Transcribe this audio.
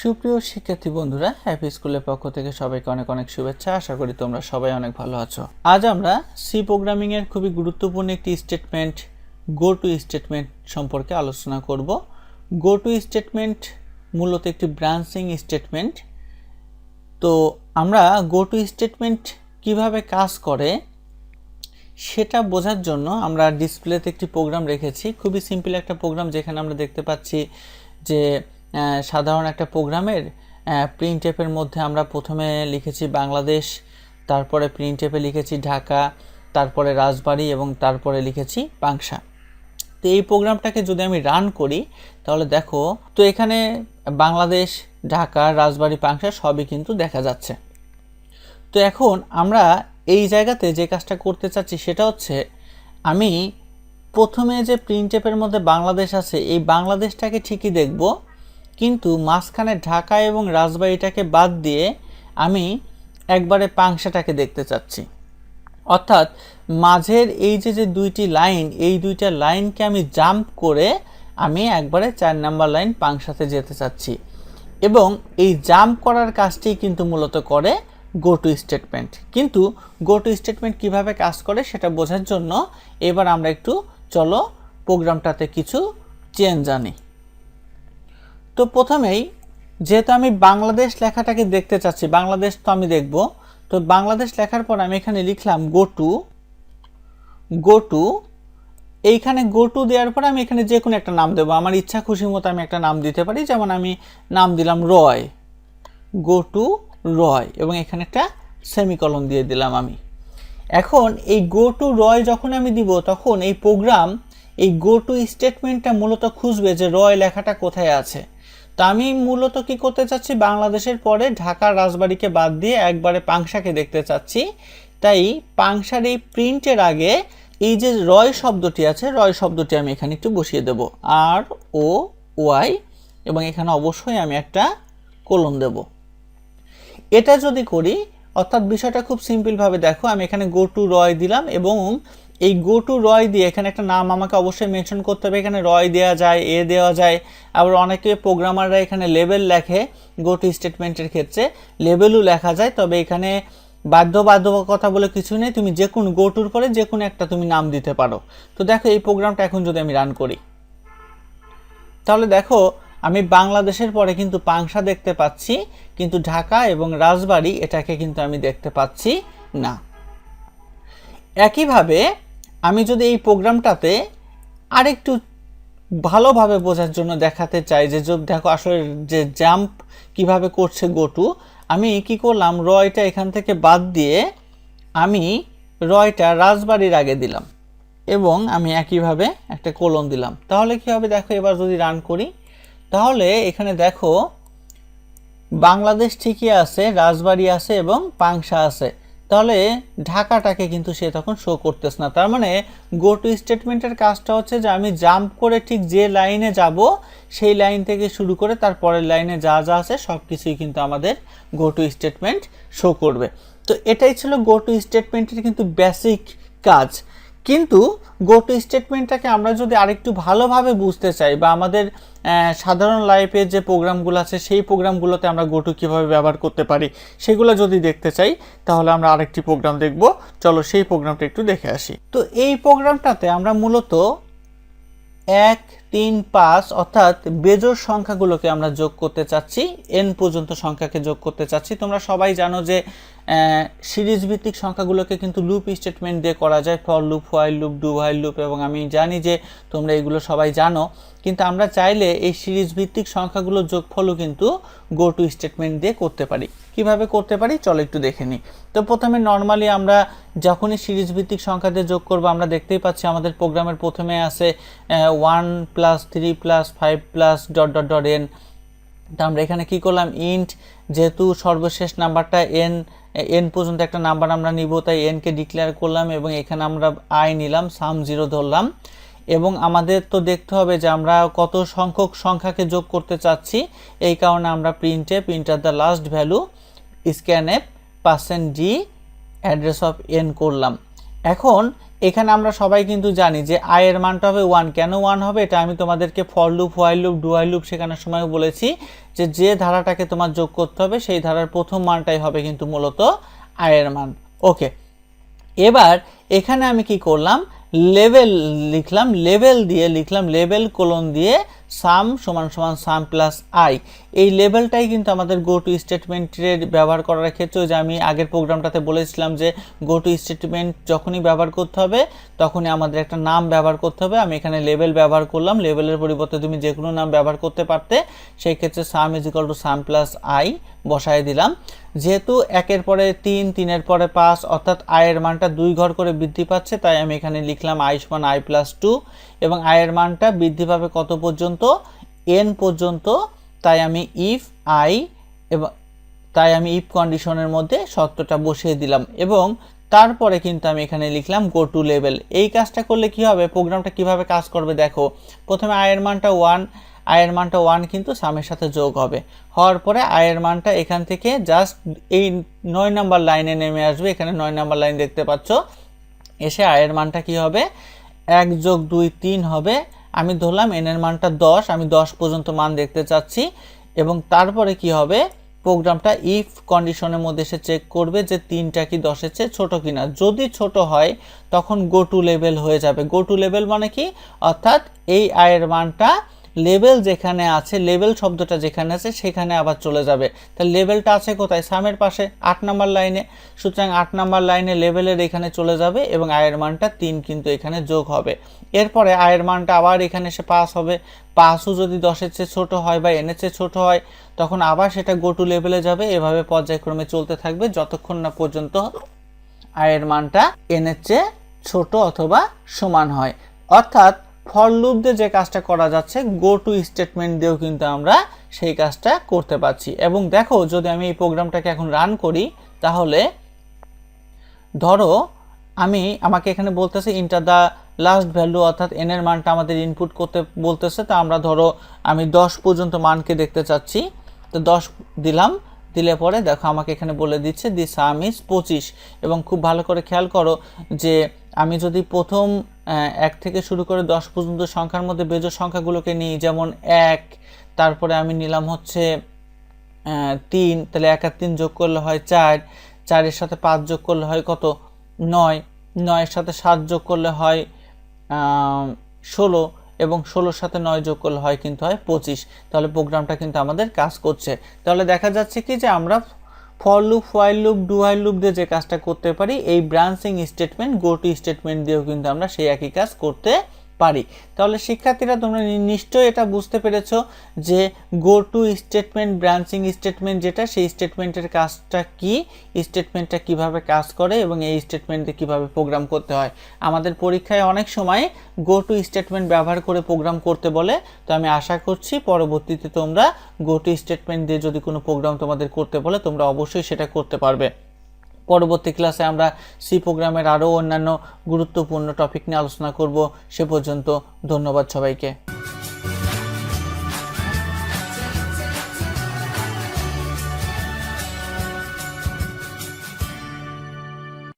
সুপ্রিয় শিক্ষার্থী বন্ধুরা, হ্যাপি স্কুলের পক্ষ থেকে সবাইকে অনেক অনেক শুভেচ্ছা। আশা করি তোমরা সবাই অনেক ভালো আছো। আজ আমরা সি প্রোগ্রামিং এর খুবই গুরুত্বপূর্ণ একটি স্টেটমেন্ট গো টু স্টেটমেন্ট সম্পর্কে আলোচনা করব। গো টু স্টেটমেন্ট মূলত একটি ব্রাঞ্চিং স্টেটমেন্ট। তো আমরা গো টু স্টেটমেন্ট কিভাবে কাজ করে সেটা বোঝার জন্য আমরা ডিসপ্লেতে একটি প্রোগ্রাম রেখেছি। খুবই সিম্পল একটা প্রোগ্রাম, যেখানে আমরা দেখতে পাচ্ছি যে সাধারণ একটা প্রোগ্রামের প্রিন্ট এফের মধ্যে আমরা প্রথমে লিখেছি বাংলাদেশ, তারপরে প্রিন্ট এফে লিখেছি ঢাকা, তারপরে রাজবাড়ী এবং তারপরে লিখেছি পাংশা। তো এই প্রোগ্রামটাকে যদি আমি রান করি তাহলে দেখো, তো এখানে বাংলাদেশ, ঢাকা, রাজবাড়ী, পাংশা সবই কিন্তু দেখা যাচ্ছে। তো এখন আমরা এই জায়গাতে যে কাজটা করতে চাচ্ছি সেটা হচ্ছে, আমি প্রথমে যে প্রিন্ট এফের মধ্যে বাংলাদেশ আছে এই বাংলাদেশটাকে ঠিকই দেখব, কিন্তু মাঝখানে ঢাকা এবং রাজবাড়িটাকে বাদ দিয়ে আমি একবারে পাংশাটাকে দেখতে চাচ্ছি। অর্থাৎ মাঝের এই যে দুইটি লাইন, এই দুইটা লাইনকে আমি জাম্প করে আমি একবারে 4 নাম্বার লাইন পাংশাতে যেতে চাচ্ছি। এবং এই জাম্প করার কাজটি কিন্তু মূলত করে গো টু স্টেটমেন্ট। কিন্তু গো টু স্টেটমেন্ট কীভাবে কাজ করে সেটা বোঝার জন্য এবার আমরা একটু চলো প্রোগ্রামটাতে কিছু চেঞ্জ আনি। তো প্রথমেই যেহেতু আমি বাংলাদেশ লেখাটাকে দেখতে চাচ্ছি, বাংলাদেশ তো আমি দেখব, তো বাংলাদেশ লেখার পর আমি এখানে লিখলাম গো টু। এইখানে গো টু দেওয়ার পর আমি এখানে যে কোনো একটা নাম দেবো, আমার ইচ্ছা খুশি মতো আমি একটা নাম দিতে পারি। যেমন আমি নাম দিলাম রয়, গো টু রয়, এবং এখানে একটা সেমিকলন দিয়ে দিলাম আমি। এখন এই গো টু রয় যখন আমি দিব তখন এই প্রোগ্রাম এই গো টু স্টেটমেন্টটা মূলত খুঁজবে যে রয় লেখাটা কোথায় আছে। তো আমি মূলত কি করতে চাচ্ছি, বাংলাদেশের পরে ঢাকা রাজবাড়িকে বাদ দিয়ে একবারে পাংশাকে দেখতে চাচ্ছি। তাই পাংশার এই প্রিন্টের আগে এই যে রয় শব্দটি আছে, রয় শব্দটি আমি এখানে একটু বসিয়ে দেব, ROY, এবং এখানে অবশ্যই আমি একটা কোলন দেব। এটা যদি করি, অর্থাৎ বিষয়টা খুব সিম্পলভাবে দেখো, আমি এখানে গো টু রয় দিলাম এবং এই গো টু রয় দিয়ে এখানে একটা নাম আমাকে অবশ্যই মেনশন করতে হবে। এখানে রয় দেওয়া যায়, এ দেওয়া যায়, আবার অনেকে প্রোগ্রামাররা এখানে লেবেল লেখে, গো টু স্টেটমেন্টের ক্ষেত্রে লেবেলও লেখা যায়। তবে এখানে বাধ্যবাধকতা বলে কিছু নেই, তুমি যে কোনো গো টুর পরে যে কোনো একটা তুমি নাম দিতে পারো। তো দেখো এই প্রোগ্রামটা এখন যদি আমি রান করি তাহলে দেখো আমি বাংলাদেশের পরে কিন্তু পাংশা দেখতে পাচ্ছি, কিন্তু ঢাকা এবং রাজবাড়ী এটাকে কিন্তু আমি দেখতে পাচ্ছি না। একইভাবে আমি যদি এই প্রোগ্রামটাতে আরেকটু ভালোভাবে বোঝার জন্য দেখাতে চাই যে দেখো আসলে যে জাম্প কিভাবে করছে গো টু, আমি কি করলাম, রয়টা এখান থেকে বাদ দিয়ে আমি রয়টা রাজবাড়ির আগে দিলাম এবং আমি একইভাবে একটা কোলন দিলাম। তাহলে কি হবে দেখো, এবার যদি রান করি তাহলে এখানে দেখো বাংলাদেশ ঠিকই আছে, রাজবাড়ি আছে এবং পাংশা আছে। তাহলে ঢাকাটাকে কিন্তু সে তখন শো করতেছে না। তার মানে গো টু স্টেটমেন্টের কাজটা হচ্ছে যে আমি জাম্প করে ঠিক যে লাইনে যাব সেই লাইন থেকে শুরু করে তারপরের লাইনে যা যা আছে সব কিছুই কিন্তু আমাদের গো টু স্টেটমেন্ট শো করবে। তো এটাই ছিল গো টু স্টেটমেন্টের কিন্তু বেসিক কাজ। কিন্তু গো টু স্টেটমেন্টটাকে আমরা যদি আরেকটু ভালোভাবে বুঝতে চাই, বা আমাদের সাধারণ লাইফের যে প্রোগ্রামগুলো আছে সেই প্রোগ্রামগুলোতে আমরা গো টু কীভাবে ব্যবহার করতে পারি সেগুলো যদি দেখতে চাই তাহলে আমরা আরেকটি প্রোগ্রাম দেখব। চলো সেই প্রোগ্রামটা একটু দেখে আসি। তো এই প্রোগ্রামটাতে আমরা মূলত 1, 3, 5 অর্থাৎ বেজোড় সংখ্যাগুলোকে আমরা যোগ করতে চাচ্ছি, n পর্যন্ত সংখ্যাকে যোগ করতে চাচ্ছি। তোমরা সবাই জানো যে সিরিজ ভিত্তিক সংখ্যাগুলোকে কিন্তু লুপ স্টেটমেন্ট দিয়ে করা যায়, for loop, while loop, do while loop, এবং আমি জানি যে তোমরা এগুলো সবাই জানো। কিন্তু আমরা চাইলে এই সিরিজ ভিত্তিক সংখ্যাগুলোর যোগফলও কিন্তু গো টু স্টেটমেন্ট দিয়ে করতে পারি। কিভাবে করতে পারি চলো একটু দেখে নিই। তো প্রথমে নর্মালি আমরা যখনই সিরিজ ভিত্তিক সংখ্যা দিয়ে যোগ করবো, আমরা দেখতেই পাচ্ছি আমাদের প্রোগ্রামের প্রথমে আছে 1 + 3 + 5 + ... n। তো আমরা এখানে কি করলাম, ইন্ট, যেহেতু সর্বশেষ নাম্বারটা n পর্যন্ত একটা নাম্বার আমরা নিব, তাই n কে ডিক্লেয়ার করলাম এবং এখানে আমরা i নিলাম, সাম 0 ধরলাম। এবং আমাদের তো দেখতে হবে যে আমরা কত সংখ্যক সংখ্যাকে যোগ করতে চাচ্ছি, এই কারণে আমরা printer the last value scanf %d address of n করলাম। এখন এখানে আমরা সবাই কিন্তু জানি যে i এর মানটা হবে 1। কেন 1 হবে এটা আমি তোমাদেরকে for loop, while loop, do while loop শেখানোর সময় বলেছি যে ধারাটাকে তোমার যোগ করতে হবে সেই ধারার প্রথম মানটাই হবে কিন্তু মূলত i এর মান। ওকে, এবার এখানে আমি কি করলাম, লেভেল লিখলাম, লেভেল দিয়ে লিখলাম লেভেল কোলন দিয়ে সাম সমান সমান সাম প্লাস আই। এই লেভেলটাই কিন্তু আমাদের গো টু স্টেটমেন্টের ব্যবহার করার ক্ষেত্রে, যে আমি আগের প্রোগ্রামটাতে বলেছিলাম যে গো টু স্টেটমেন্ট যখনই ব্যবহার করতে হবে তখনই আমাদের একটা নাম ব্যবহার করতে হবে। আমি এখানে লেভেল ব্যবহার করলাম, লেভেলের পরিবর্তে তুমি যে কোনো নাম ব্যবহার করতে পারতে, সেই ক্ষেত্রে সাম is equal to some plus I বসায় দিলাম। যেহেতু 1-এর পরে 3, 3-এর পরে 5 অর্থাৎ i এর মানটা 2 ঘর করে বৃদ্ধি পাচ্ছে, তাই আমি এখানে লিখলাম i সমান i প্লাস 2 এবং i এর মানটা বৃদ্ধি পাবে কত পর্যন্ত, n পর্যন্ত। তাই আমি ইফ কন্ডিশনের মধ্যে শর্তটা বসিয়ে দিলাম এবং তারপরে কিন্তু আমি এখানে লিখলাম গো টু লেভেল। এই কাজটা করলে কি হবে, প্রোগ্রামটা কিভাবে কাজ করবে দেখো। প্রথমে i এর মানটা 1, i এর মানটা 1 কিন্তু সামের সাথে যোগ হবে, হওয়ার পরে i এর মানটা এখান থেকে জাস্ট এই 9 নাম্বার লাইনে নেমে আসবে। এখানে 9 নাম্বার লাইন দেখতে পাচ্ছ, এসে i এর মানটা কি হবে 1 যোগ 2 3 হবে। আমি ধরলাম n এর মানটা 10, আমি 10 পর্যন্ত মান দেখতে চাচ্ছি এবং তারপরে কি হবে, প্রোগ্রামটা ইফ কন্ডিশনের মধ্যে এসে চেক করবে যে 3টা কি 10-এর চেয়ে ছোট কিনা। যদি ছোট হয় তখন গো টু লেভেল হয়ে যাবে। গো টু লেভেল মানে কি, অর্থাৎ এই i এর মানটা লেভেল যেখানে আছে, লেভেল শব্দটা যেখানে আছে সেখানে আবার চলে যাবে। তাহলে লেভেলটা আছে কোথায়, সামের পাশে 8 নাম্বার লাইনে। সুতরাং 8 নাম্বার লাইনে লেভেলের এখানে চলে যাবে এবং i এর মানটা 3 কিন্তু এখানে যোগ হবে। এরপরে i এর মানটা আবার এখানে এসে পাস হবে। পাসও যদি 10-এর চেয়ে ছোট হয় বা n-এর চেয়ে ছোট হয় তখন আবার সেটা গো টু লেভেলে যাবে। এভাবে পর্যায়ক্রমে চলতে থাকবে যতক্ষণ না পর্যন্ত i এর মানটা n-এর চেয়ে ছোট অথবা সমান হয়। অর্থাৎ ফর লুপ দিয়ে যে কাজটা করা যাচ্ছে, গো টু স্টেটমেন্ট দিয়েও কিন্তু আমরা সেই কাজটা করতে পারছি। এবং দেখো, যদি আমি এই প্রোগ্রামটাকে এখন রান করি তাহলে ধরো আমাকে এখানে বলতেছে ইন্টার দ্য লাস্ট ভ্যালু, অর্থাৎ n এর মানটা আমাদের ইনপুট করতে বলতেছে। তা আমরা ধরো আমি 10 পর্যন্ত মানকে দেখতে চাচ্ছি, তো 10 দিলাম। দিলে পরে দেখো আমাকে এখানে বলে দিচ্ছে দি সাম ইজ 25। এবং খুব ভালো করে খেয়াল করো যে আমি যদি প্রথম 1 থেকে শুরু করে 10 পর্যন্ত সংখ্যার মধ্যে বেজোড় সংখ্যাগুলোকে নিই, যেমন 1, তারপরে আমি নিলাম হচ্ছে 3, তাহলে 1 আর 3 যোগ করলে হয় 4, 4-এর সাথে 5 যোগ করলে হয় কত 9, 9-এর সাথে 7 যোগ করলে হয় 16 এবং 16-এর সাথে 9 যোগ করলে হয় কিন্তু হয় 25। তাহলে প্রোগ্রামটা কিন্তু আমাদের কাজ করছে। তাহলে দেখা যাচ্ছে কি যে আমরা for loop, while loop, do while loop দিয়ে যে কাজটা করতে পারি, এই branching statement, go to statement দিয়েও কিন্তু আমরা সেই একই কাজ করতে পারি। তাহলে শিক্ষার্থীরা তোমরা নিশ্চয়ই এটা বুঝতে পেরেছো যে go to statement, branching statement যেটা, সেই স্টেটমেন্টের কাজটা কি, স্টেটমেন্টটা কিভাবে কাজ করে এবং এই স্টেটমেন্টে কিভাবে প্রোগ্রাম করতে হয়। আমাদের পরীক্ষায় অনেক সময় গো টু স্টেটমেন্ট ব্যবহার করে প্রোগ্রাম করতে বলে। তো আমি আশা করছি পরবর্তীতে তোমরা গো টু স্টেটমেন্ট দিয়ে যদি কোনো প্রোগ্রাম তোমাদের করতে বলে তোমরা অবশ্যই সেটা করতে পারবে। পরবর্তী ক্লাসে আমরা সি প্রোগ্রামের আরও অন্যান্য গুরুত্বপূর্ণ টপিক নিয়ে আলোচনা করব। সে পর্যন্ত ধন্যবাদ সবাইকে।